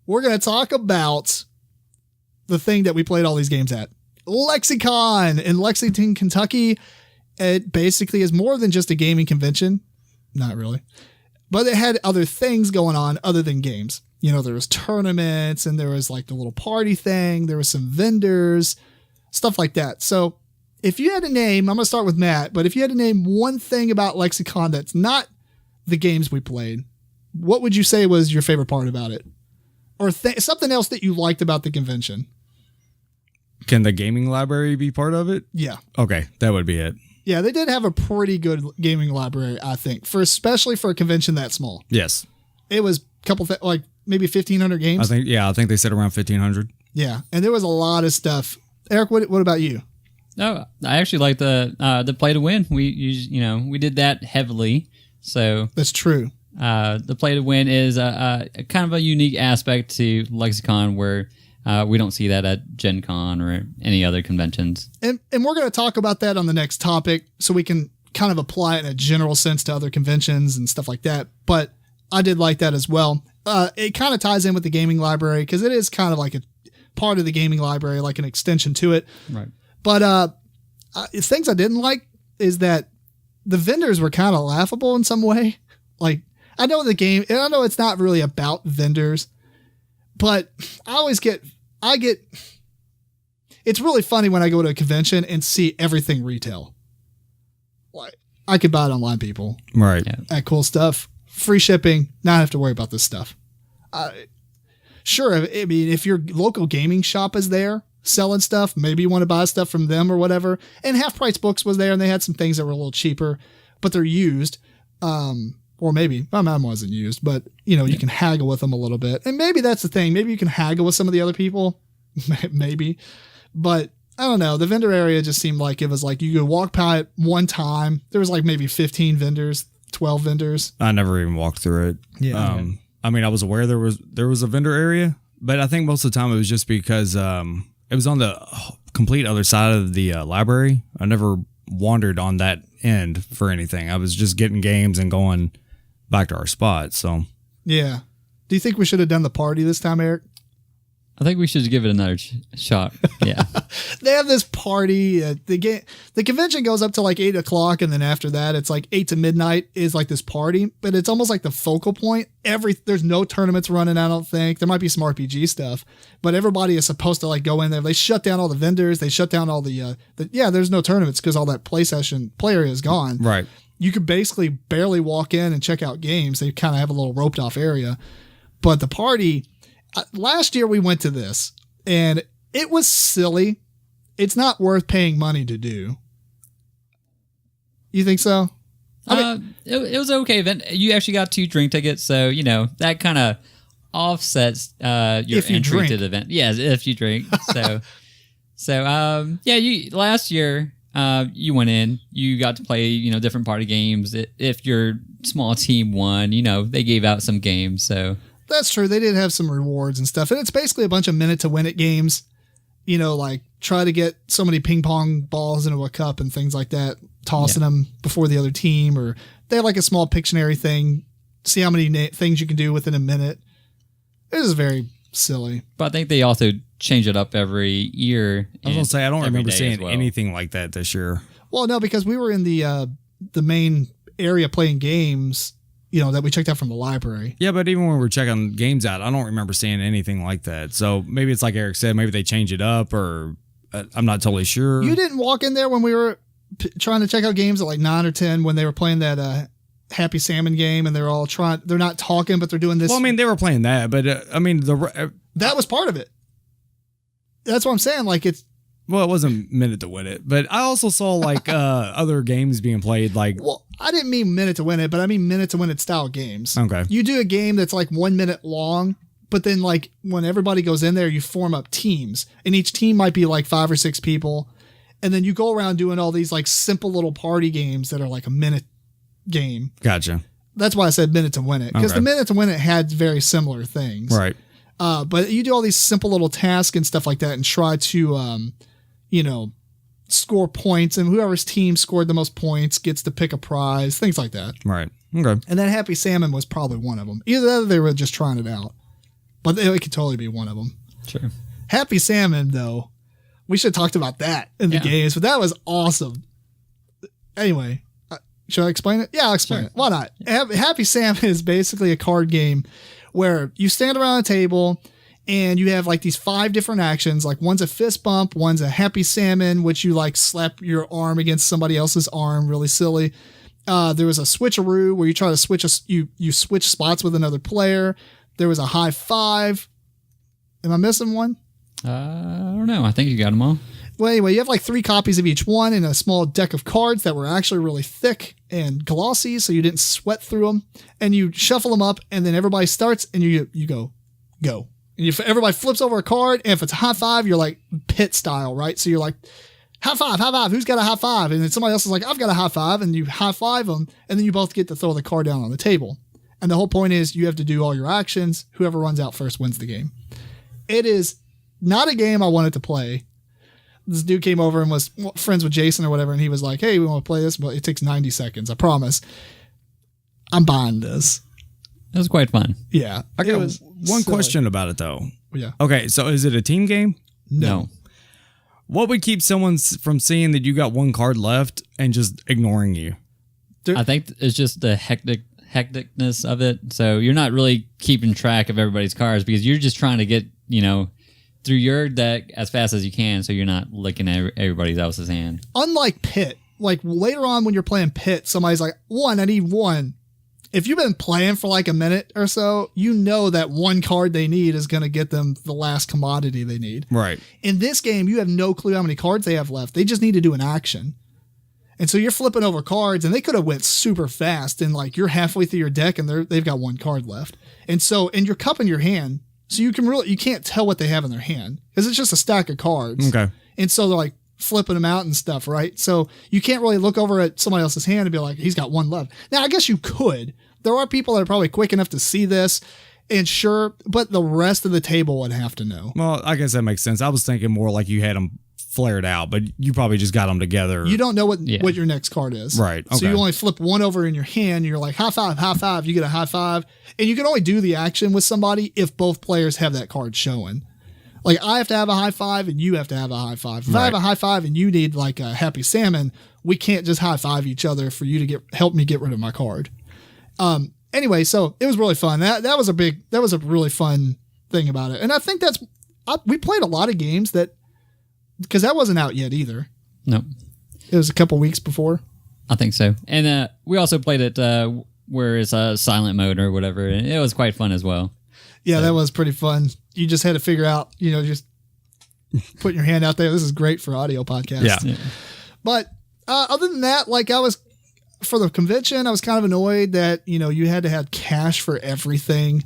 we're going to talk about the thing that we played all these games at. Lexicon in Lexington, Kentucky. It basically is more than just a gaming convention. Not really. But it had other things going on other than games. You know, there was tournaments and there was like the little party thing. There was some vendors, stuff like that. So if you had to name, I'm going to start with Matt, but if you had to name one thing about Lexicon that's not the games we played, what would you say was your favorite part about it? Or something else that you liked about the convention? Can the gaming library be part of it? Yeah. Okay, that would be it. Yeah, they did have a pretty good gaming library, I think, especially for a convention that small. Yes. It was a couple, like maybe 1,500 games. I think they said around 1,500. Yeah, and there was a lot of stuff. Eric, what about you? No, I actually like the play to win. We did that heavily. So that's true. The play to win is a kind of a unique aspect to Lexicon where we don't see that at Gen Con or any other conventions. And we're going to talk about that on the next topic so we can kind of apply it in a general sense to other conventions and stuff like that. But I did like that as well. It kind of ties in with the gaming library because it is kind of like a part of the gaming library, like an extension to it. Right. But things I didn't like is that the vendors were kind of laughable in some way. Like, I know it's not really about vendors, but it's really funny when I go to a convention and see everything retail. Like, I could buy it online, people. Right. Yeah. At cool stuff. Free shipping. Not have to worry about this stuff. Sure. I mean, if your local gaming shop is there selling stuff, maybe you want to buy stuff from them or whatever. And Half Price Books was there and they had some things that were a little cheaper, but they're used. Or maybe my mom wasn't used, but you can haggle with them a little bit. And maybe that's the thing. Maybe you can haggle with some of the other people. Maybe. But I don't know. The vendor area just seemed like it was like you could walk by it one time. There was like maybe 15 vendors, 12 vendors. I never even walked through it. Yeah. I mean, I was aware there was a vendor area, but I think most of the time it was just because it was on the complete other side of the library. I never wandered on that end for anything. I was just getting games and going back to our spot. So yeah. Do you think we should have done the party this time, Eric? I think we should give it another shot. Yeah. They have this party. The convention goes up to like 8 o'clock. And then after that, it's like 8 to midnight is like this party, but it's almost like the focal point. There's no tournaments running. I don't think there might be some RPG stuff, but everybody is supposed to like go in there. They shut down all the vendors. They shut down all there's no tournaments because all that play area is gone. Right. You could basically barely walk in and check out games. They kind of have a little roped off area, but the party, last year we went to this and it was silly. It's not worth paying money to do. You think so? It was an okay event. You actually got 2 drink tickets. So, that kind of offsets your entry to the event. Yes, if you drink. Last year you went in, you got to play, different party games. If your small team won, they gave out some games. So that's true. They did have some rewards and stuff. And it's basically a bunch of minute to win it games, like try to get so many ping pong balls into a cup and things like that, tossing them before the other team, or they have like a small Pictionary thing, see how many things you can do within a minute. It is very silly. But I think they also change it up every year. I was going to say, I don't remember seeing anything like that this year. Well, no, because we were in the main area playing games, that we checked out from the library. Yeah, but even when we were checking games out, I don't remember seeing anything like that. So maybe it's like Eric said, maybe they change it up, or I'm not totally sure. You didn't walk in there when we were trying to check out games at like 9 or 10 when they were playing that Happy Salmon game, and they're not talking, but they're doing this. Well, I mean, they were playing that, but that was part of it. That's what I'm saying. Like well, it wasn't minute to win it, but I also saw like other games being played. Like, well, I didn't mean minute to win it, but I mean minute to win it style games. Okay. You do a game that's like 1 minute long, but then like when everybody goes in there, you form up teams, and each team might be like 5 or 6 people. And then you go around doing all these like simple little party games that are like a minute game. Gotcha. That's why I said minute to win it, because Okay. the minute to win it had very similar things. Right. But you do all these simple little tasks and stuff like that and try to, score points, and whoever's team scored the most points gets to pick a prize, things like that. Right. Okay. And then Happy Salmon was probably one of them. Either that or they were just trying it out. but it could totally be one of them. Sure. Happy Salmon, though, we should have talked about that in the games, but that was awesome. Anyway, should I explain it? Yeah, I'll explain it. Why not? Happy Salmon is basically a card game where you stand around a table and you have like these 5 different actions. Like one's a fist bump, one's a happy salmon, which you like slap your arm against somebody else's arm, really silly. There was a switcheroo where you try to switch you switch spots with another player. There was a high five. Am I missing one? I don't know. I think you got them all. Well, anyway, you have like 3 copies of each one in a small deck of cards that were actually really thick and glossy, so you didn't sweat through them. And you shuffle them up, and then everybody starts, and you go. And everybody flips over a card, and if it's a high five, you're like pit style, right? So you're like, high five, who's got a high five? And then somebody else is like, I've got a high five, and you high five them, and then you both get to throw the card down on the table. And the whole point is you have to do all your actions. Whoever runs out first wins the game. It is not a game I wanted to play. This dude came over and was friends with Jason or whatever, and he was like, hey, we want to play this, but it takes 90 seconds, I promise. I'm buying this. It was quite fun. Yeah. I got one question about it, though. Yeah. Okay, so is it a team game? No. What would keep someone from seeing that you got 1 card left and just ignoring you? I think it's just the hecticness of it. So you're not really keeping track of everybody's cards because you're just trying to get, through your deck as fast as you can, so you're not looking at everybody else's hand. Unlike Pit, like later on when you're playing Pit, somebody's like, I need 1. If you've been playing for like a minute or so, you know that 1 card they need is going to get them the last commodity they need. Right. In this game, you have no clue how many cards they have left. They just need to do an action. And so you're flipping over cards, and they could have went super fast, and like you're halfway through your deck, and they've got 1 card left. And you're cupping your hand, so you can't tell what they have in their hand because it's just a stack of cards. Okay. And so they're like flipping them out and stuff, right? So you can't really look over at somebody else's hand and be like, he's got 1 left. Now, I guess you could. There are people that are probably quick enough to see this, and sure, but the rest of the table would have to know. Well, I guess that makes sense. I was thinking more like you had them flared out, but you probably just got them together. You don't know what your next card is. Right. Okay. So you only flip 1 over in your hand, and you're like, high five, you get a high five. And you can only do the action with somebody if both players have that card showing. Like, I have to have a high five, and you have to have a high five. If I have a high five and you need like a happy salmon, we can't just high five each other for you to help me get rid of my card. Anyway, so it was really fun. That was a really fun thing about it. And I think we played a lot of games because that wasn't out yet either. No. It was a couple weeks before. I think so. And we also played it where it's a silent mode or whatever. And it was quite fun as well. Yeah, that was pretty fun. You just had to figure out, just putting your hand out there. This is great for audio podcasts. Yeah. But other than that, like for the convention, I was kind of annoyed that, you had to have cash for everything.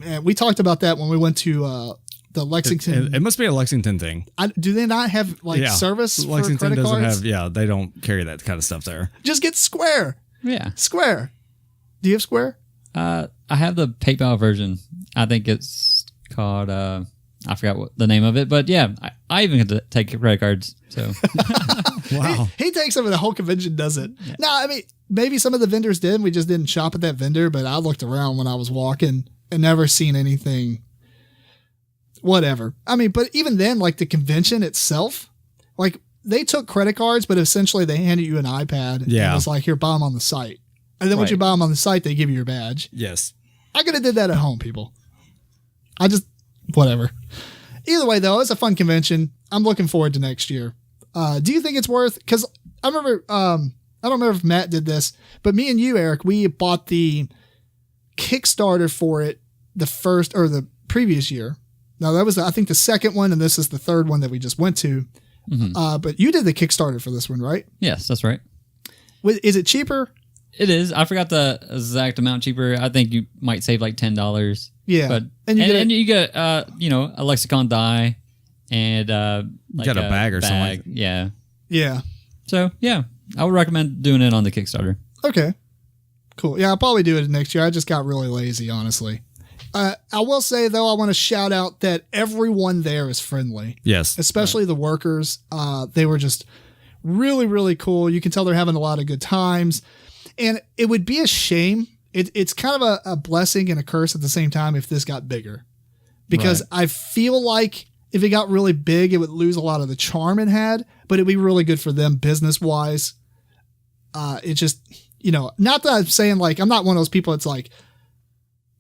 And we talked about that when we went to the Lexington. It must be a Lexington thing. Do they not have service Lexington for credit doesn't cards? have, they don't carry that kind of stuff there. Just get Square. Yeah. Square. Do you have Square? I have the PayPal version. I think it's called, I forgot what the name of it, but yeah, I even get to take credit cards. So Wow. He takes them and the whole convention does it. Yeah. No, I mean, maybe some of the vendors did. We just didn't shop at that vendor, but I looked around when I was walking and never seen anything. Whatever. I mean, but even then, like the convention itself, like they took credit cards, but essentially they handed you an iPad. Yeah. And it was like, here, buy them on the site. And then once you buy them on the site, they give you your badge. Yes. I could have did that at home, people. Whatever. Either way, though, it's a fun convention. I'm looking forward to next year. Do you think it's worth? Because I remember, I don't remember if Matt did this, but me and you, Eric, we bought the Kickstarter for it the previous year. Now that was, I think, the second one, and this is the third one that we just went to. Mm-hmm. But you did the Kickstarter for this one, right? Yes, that's right. Is it cheaper? It is. I forgot the exact amount cheaper. I think you might save like $10. Yeah, but you get a Lexicon die and like got a bag or something. Yeah. Yeah. So yeah, I would recommend doing it on the Kickstarter. Okay. Cool. Yeah, I'll probably do it next year. I just got really lazy, honestly. I will say though, I want to shout out that everyone there is friendly. Yes. Especially the workers. They were just really, really cool. You can tell they're having a lot of good times. And it would be a shame. It's kind of a blessing and a curse at the same time if this got bigger. because Right. I feel like if it got really big, it would lose a lot of the charm it had, but it'd be really good for them business wise. It just, not that I'm saying like, I'm not one of those people that's like,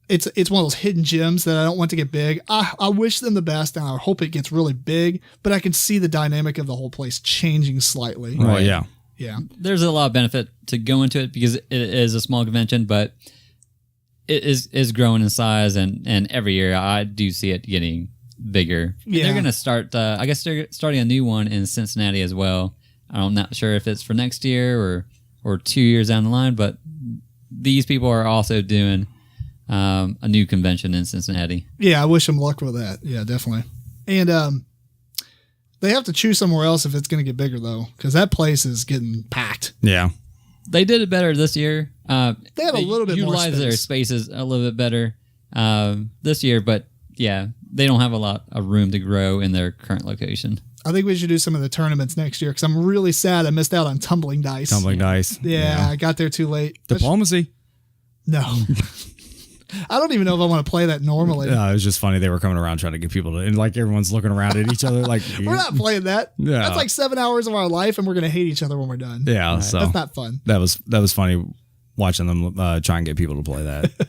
it's one of those hidden gems that I don't want to get big. I wish them the best and I hope it gets really big, but I can see the dynamic of the whole place changing slightly. Oh, yeah. Yeah. There's a lot of benefit to go into it because it is a small convention, but it is growing in size, and every year I do see it getting bigger. Yeah. They're going to start, I guess they're starting a new one in Cincinnati as well. I'm not sure if it's for next year or 2 years down the line, but these people are also doing a new convention in Cincinnati. Yeah, I wish them luck with that. Yeah, definitely. And they have to choose somewhere else if it's going to get bigger, though, because that place is getting packed. Yeah. They did it better this year. They had a little bit more utilized their space. spaces a little bit better this year, but yeah, they don't have a lot of room to grow in their current location. I think we should do some of the tournaments next year because I'm really sad I missed out on tumbling dice. Tumbling dice. Yeah, I got there too late. Diplomacy. No. I don't even know if I want to play that normally. It was just funny. They were coming around trying to get people to, and like everyone's looking around at each other like, We're not playing that. Yeah. That's like 7 hours of our life and we're going to hate each other when we're done. yeah. So That's not fun. that was funny watching them try and get people to play that.